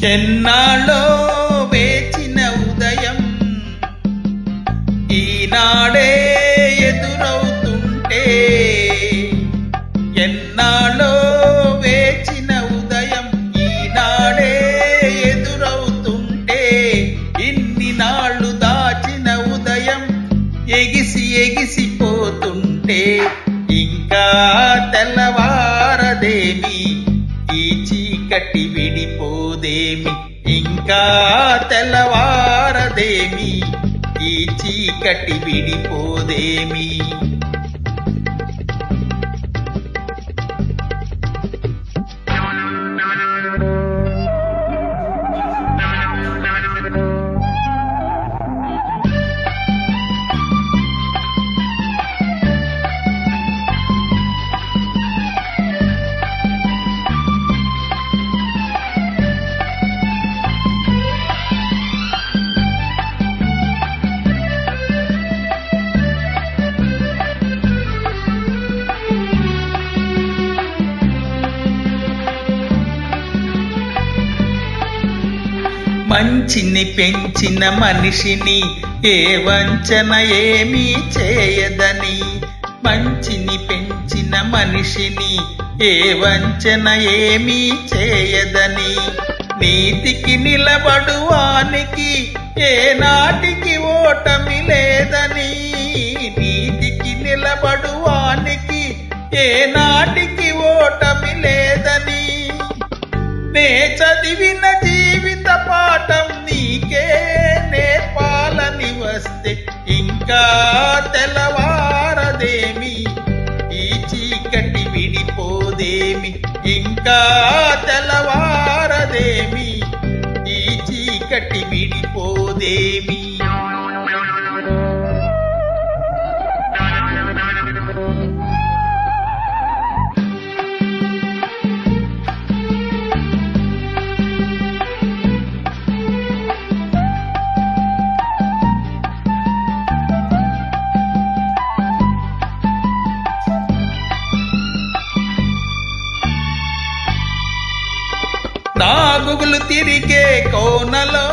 ఎన్నాళ్ళో వేచిన ఉదయం ఈనాడే ఎదురవుతుంటే, ఎన్నాళ్ళో వేచిన ఉదయం ఈనాడే ఎదురవుతుంటే, ఇన్ని నాళ్ళు దాచిన ఉదయం ఎగిసి ఎగిసిపోతుంటే, ఇంకా తెల్లవారదేమి ఈ చీకటి విడిపోదేమి, ఇంకా తెల్లవారదేమి ఈ చీకటి విడిపోదేమి. మంచిని పెంచిన మనిషిని ఏ వంచన ఏమీ చేయదని, మంచిని పెంచిన మనిషిని ఏ వంచన ఏమీ చేయదని, నీతికి నిలబడువానికి ఏ నాటికి ఓటమి లేదని, నీతికి నిలబడువానికి ఏ నాటికి ఓటమి లేదని, నే చదివిన జీవిత పాఠం నీకే నేర్పాలని వస్తే, ఇంకా తెల్లవారదేమి ఈ చీకటి విడిపోదేమి, ఇంకా తెల్లవారదేమి ఈ చీకటి విడిపోదేమి. నాగులు తిరిగే కోనలో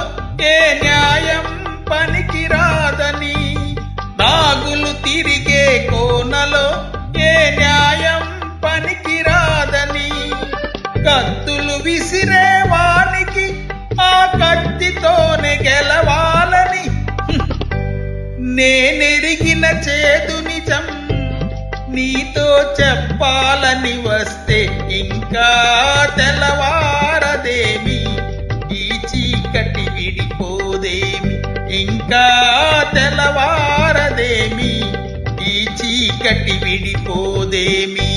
ఏ న్యాయం పనికిరాదని, నాగులు తిరిగే కోనలో ఏ న్యాయం పనికిరాదని, కత్తులు విసిరే వానికి ఆ కత్తితోనే గెలవాలని, నేనెరిగిన చేదు నిజం నీతో చెప్పాలని వస్తే, ఇంకా తెల్లవారదేమి ఈ చీకటి విడిపోదేమి, ఇంకా తెల్లవారదేమి ఈ చీకటి విడిపోదేమి.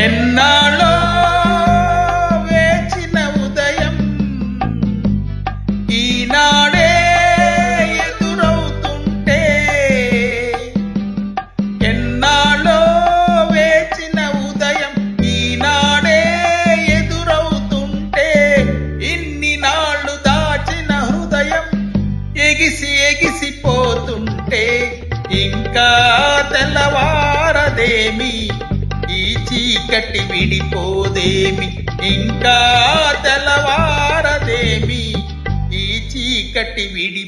ఎన్నాళ్ళో వేచిన ఉదయం ఈనాడే ఎగిసి ఎగిసిపోతుంటే, ఇంకా తెల్లవారదేమి ఈ చీకటి విడిపోదేమి, ఇంకా తెల్లవారదేమి ఈ చీకటి విడి